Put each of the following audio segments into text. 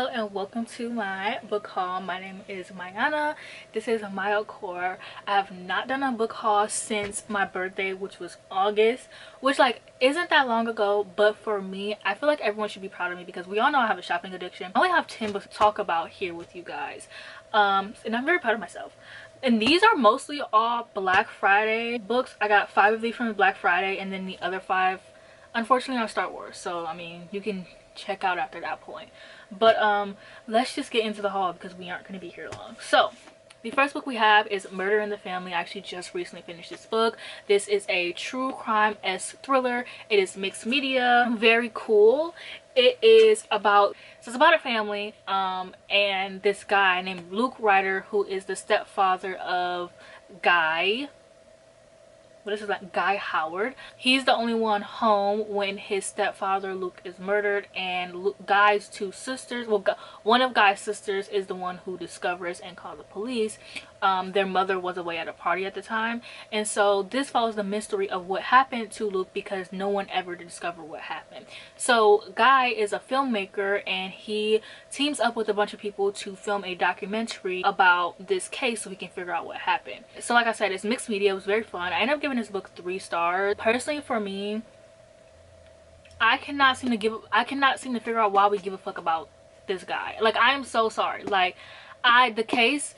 Hello and welcome to my book haul. My name is Mayana. This is Mayocor. I have not done a book haul since my birthday, which was August, which like isn't that long ago, but for me, I feel like everyone should be proud of me because we all know I have a shopping addiction. I only have 10 books to talk about here with you guys. And I'm very proud of myself. And these are mostly all Black Friday books. I got 5 of these from Black Friday and then the other 5 unfortunately on Star Wars. So I mean, you can check out after that point. But let's just get into the haul because we aren't going to be here long. So the first book we have is Murder in the Family. I actually just recently finished this book. This is a true crime-esque thriller. It is mixed media, very cool. It is about, so it's about a family and this guy named Luke Ryder, who is the stepfather of Guy. What is his name? Guy Howard. He's the only one home when his stepfather Luke is murdered, and Guy's 2 sisters, well, one of Guy's sisters is the one who discovers and calls the police. Their mother was away at a party at the time, and so this follows the mystery of what happened to Luke because no one ever discovered what happened. So Guy is a filmmaker and he teams up with a bunch of people to film a documentary about this case so we can figure out what happened. So like I said, it's mixed media. It was very fun. I ended up giving this book 3 stars. Personally, for me, I cannot seem to figure out why we give a fuck about this guy. Like, I am so sorry. Like, the case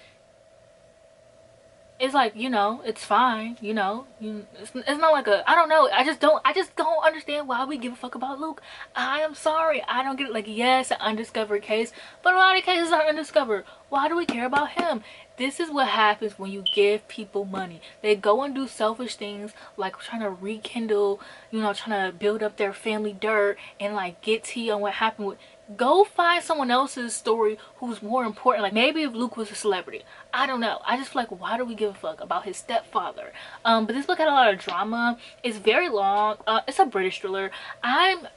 is like, you know, it's fine, you know, it's not like a, I don't know, I just don't understand why we give a fuck about Luke. I am sorry, I don't get it. Like, yes, an undiscovered case, but a lot of cases are undiscovered. Why do we care about him? This is what happens when you give people money. They go and do selfish things like trying to rekindle, you know, trying to build up their family dirt and like get tea on what happened with. Go find someone else's story who's more important. Like, maybe if Luke was a celebrity, I don't know. I just feel like, why do we give a fuck about his stepfather? But this book had a lot of drama. It's very long. It's a British thriller. I'm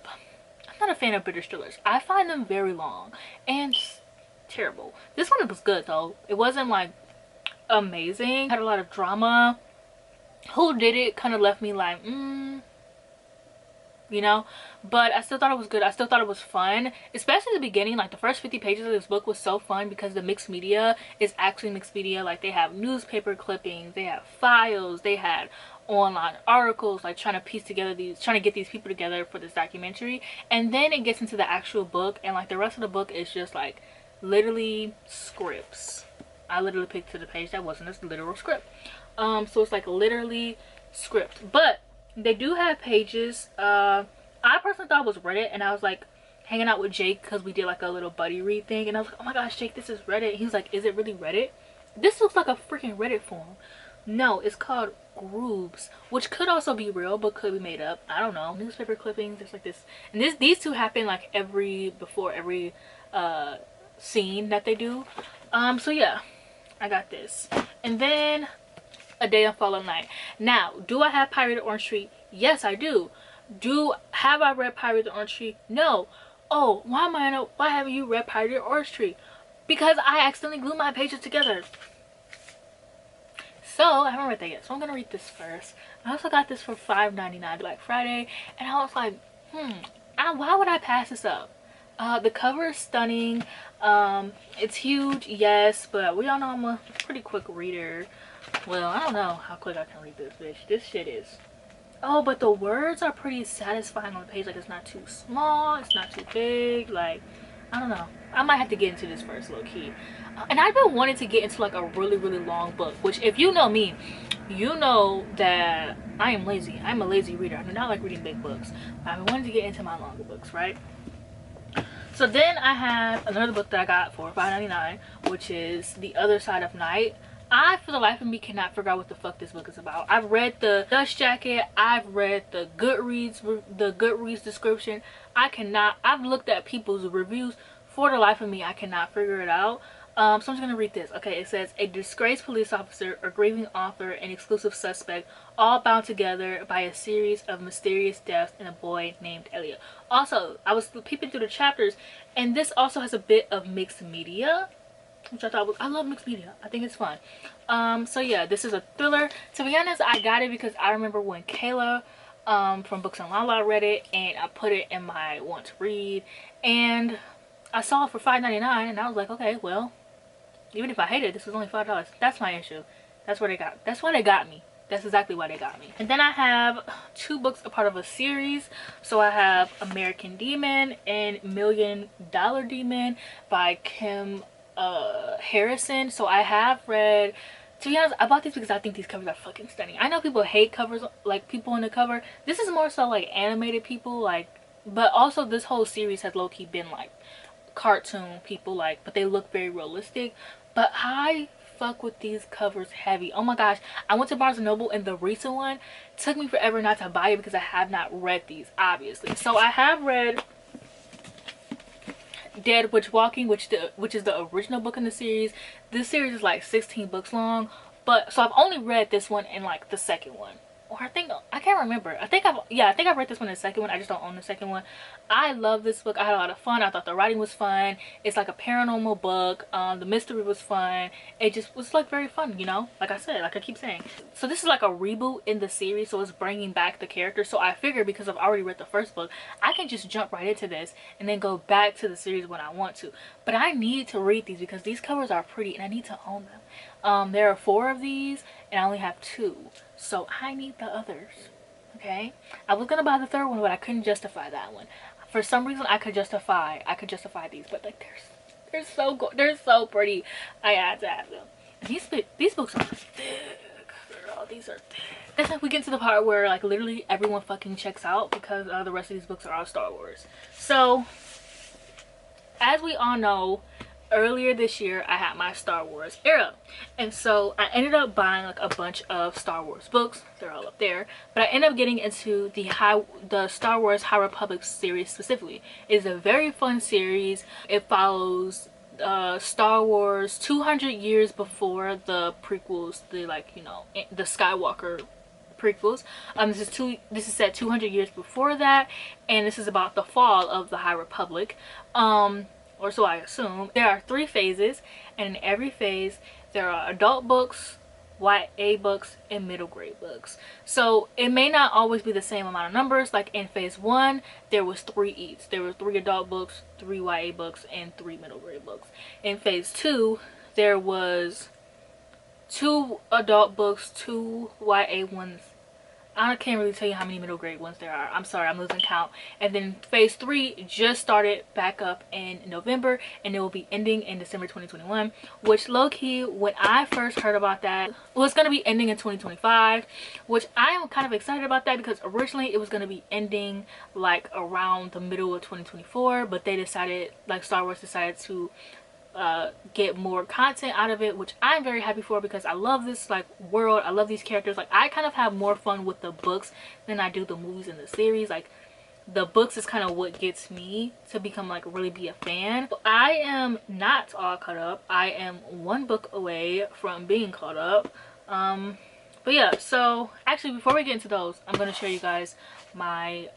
not a fan of British thrillers. I find them very long and terrible. This one was good though. It wasn't like amazing. It had a lot of drama. Who did it kind of left me like you know, but I still thought it was good. I still thought it was fun, especially the beginning. Like, the first 50 pages of this book was so fun because the mixed media is actually mixed media. Like, they have newspaper clippings, they have files, they had online articles, like trying to piece together trying to get these people together for this documentary. And then it gets into the actual book, and like the rest of the book is just like literally scripts. I literally picked to the page that wasn't a literal script. So it's like literally script, but they do have pages. I personally thought it was Reddit, and I was like hanging out with Jake because we did like a little buddy read thing, and I was like, oh my gosh, Jake, this is Reddit. He was like, is it really Reddit? This looks like a freaking Reddit forum. No, it's called Grooves, which could also be real but could be made up. I don't know. Newspaper clippings, there's like this, and these two happen like before every scene that they do. So yeah, I got this. And then A Day on Fallen Night. Now, do I have Pirated Orange Tree? Yes, I do. Have I read Pirated Orange Tree? No. Oh, why haven't you read Pirated Orange Tree? Because I accidentally glued my pages together. So I haven't read that yet, so I'm gonna read this first. I also got this for $5.99 Black Friday, and I was like, why would I pass this up? The cover is stunning. It's huge, yes, but we all know I'm a pretty quick reader. Well, I don't know how quick I can read this, bitch. This shit is, oh, but the words are pretty satisfying on the page. Like, it's not too small, it's not too big. Like, I don't know, I might have to get into this first, low-key. And I've been wanting to get into like a really long book, which, if you know me, you know that I am lazy. I'm a lazy reader. I do not like reading big books. I've been wanting to get into my longer books, right? So then I have another book that I got for $5.99, which is The Other Side of Night. I, for the life of me, cannot figure out what the fuck this book is about. I've read the Dust Jacket, I've read the Goodreads description. I've looked at people's reviews. For the life of me, I cannot figure it out. So I'm just gonna read this. Okay, it says, a disgraced police officer, a grieving author, and exclusive suspect, all bound together by a series of mysterious deaths and a boy named Elliot. Also, I was peeping through the chapters, and this also has a bit of mixed media, which I thought was, I love mixed media. I think it's fun. So yeah, this is a thriller. To be honest, I got it because I remember when Kayla from Books and Lala read it, and I put it in my want to read, and I saw it for $5.99 and I was like, okay, well, even if I hated it, this was only $5. That's my issue. That's why they got me. That's exactly why they got me. And then I have 2 books a part of a series. So I have American Demon and $1 Million Demon by Kim Harrison. So I have read, to be honest, I bought these because I think these covers are fucking stunning. I know people hate covers, like people in the cover. This is more so like animated people, like, but also this whole series has low-key been like cartoon people, like, but they look very realistic. But I fuck with these covers heavy. Oh my gosh, I went to Barnes & Noble and the recent one took me forever not to buy it because I have not read these, obviously. So I have read Dead Witch Walking, which is the original book in the series. This series is like 16 books long, but so I've only read this one and like the second one, or I can't remember. I think I've read this one and the second one. I just don't own the second one. I love this book. I had a lot of fun. I thought the writing was fun. It's like a paranormal book. The mystery was fun. It just was like very fun, you know, like I said, like I keep saying. So this is like a reboot in the series, so it's bringing back the characters. So I figure because I've already read the first book, I can just jump right into this and then go back to the series when I want to. But I need to read these because these covers are pretty and I need to own them. There are 4 of these and I only have 2, so I need the others. Okay, I was gonna buy the 3rd one, but I couldn't justify that one. For some reason I could justify these, but like they're so good, they're so pretty. I had to have them. And these books are thick, girl. These are thick. That's like we get to the part where like literally everyone fucking checks out because the rest of these books are all Star Wars. So as we all know, earlier this year I had my Star Wars era, and so I ended up buying like a bunch of Star Wars books. They're all up there, but I ended up getting into the Star Wars High Republic series specifically. It's a very fun series. It follows Star Wars 200 years before the prequels, the the Skywalker prequels. This is set 200 years before that, and this is about the fall of the High Republic. Or so I assume. There are 3 phases, and in every phase there are adult books, YA books, and middle grade books. So it may not always be the same amount of numbers. Like in phase 1 there was 3 each. There were 3 adult books, 3 YA books, and 3 middle grade books. In phase 2 there was 2 adult books, 2 YA ones. I can't really tell you how many middle grade ones there are. I'm sorry, I'm losing count. And then phase 3 just started back up in November, and it will be ending in December 2021, which low-key, when I first heard about that, was going to be ending in 2025, which I am kind of excited about that because originally it was going to be ending like around the middle of 2024, but they decided, like Star Wars decided to get more content out of it, which I'm very happy for because I love this like world. I love these characters. Like I kind of have more fun with the books than I do the movies and the series. Like the books is kind of what gets me to become like really be a fan. But I am not all caught up. I am 1 book away from being caught up. But yeah, so actually before we get into those, I'm going to show you guys my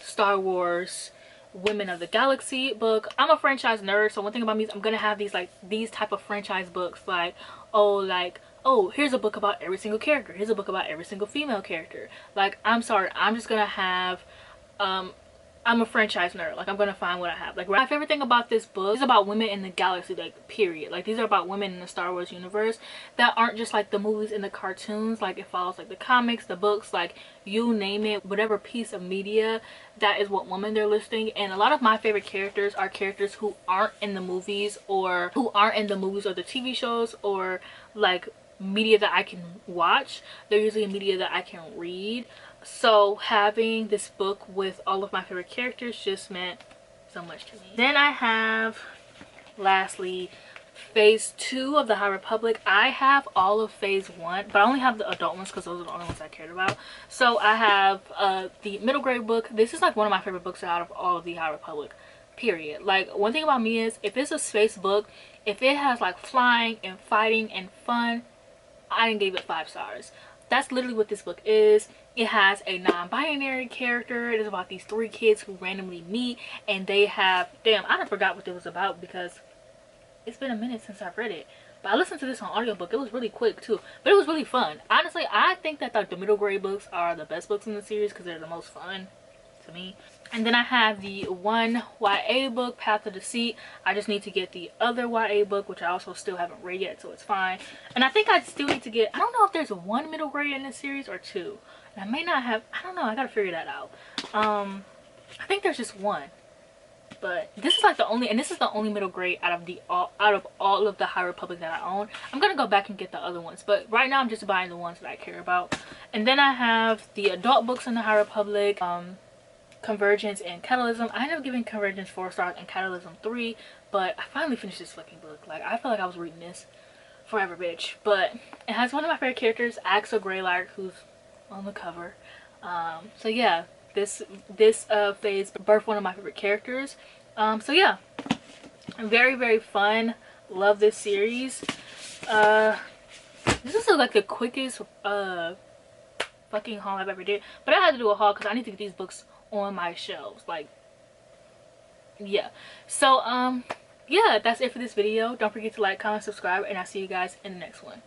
Star Wars Women of the Galaxy book. I'm a franchise nerd, so one thing about me is I'm gonna have these type of franchise books, like oh, here's a book about every single character, here's a book about every single female character. Like I'm sorry, I'm just gonna have I'm a franchise nerd. Like I'm gonna find what I have. Like my favorite thing about this book is about women in the galaxy, like period. Like these are about women in the Star Wars universe that aren't just like the movies and the cartoons. Like it follows like the comics, the books, like you name it, whatever piece of media, that is what woman they're listing. And a lot of my favorite characters are characters who aren't in the movies or the TV shows or like media that I can watch. They're usually media that I can read. So having this book with all of my favorite characters just meant so much to me. Then I have, lastly, phase 2 of the High Republic. I have all of phase 1, but I only have the adult ones because those are the only ones I cared about. So I have the middle grade book. This is like one of my favorite books out of all of the High Republic, period. Like one thing about me is if it's a space book, if it has like flying and fighting and fun, I didn't give it 5 stars. That's literally what this book is. It has a non-binary character. It is about these 3 kids who randomly meet, and they have, damn, I done forgot what it was about because it's been a minute since I've read it. But I listened to this on audiobook. It was really quick too, but it was really fun. Honestly, I think that the middle grade books are the best books in the series because they're the most fun to me. And then I have the one YA book, Path of Deceit. I just need to get the other YA book, which I also still haven't read yet, so it's fine. And I think I still need to get, I don't know if there's one middle grade in this series or two. And I may not have, I don't know, I gotta figure that out. I think there's just one. But this is like the only, and this is the only middle grade out of all of the High Republic that I own. I'm gonna go back and get the other ones, but right now I'm just buying the ones that I care about. And then I have the adult books in the High Republic. Convergence and Catalysm. I ended up giving Convergence 4 stars and Catalysm 3, but I finally finished this fucking book. Like, I feel like I was reading this forever, bitch. But it has one of my favorite characters, Axel Greylark, who's on the cover. So yeah, this phase birthed one of my favorite characters. So yeah, very, very fun. Love this series. This is like the quickest fucking haul I've ever did, but I had to do a haul because I need to get these books on my shelves. Like, yeah. So yeah, that's it for this video. Don't forget to like, comment, subscribe, and I'll see you guys in the next one.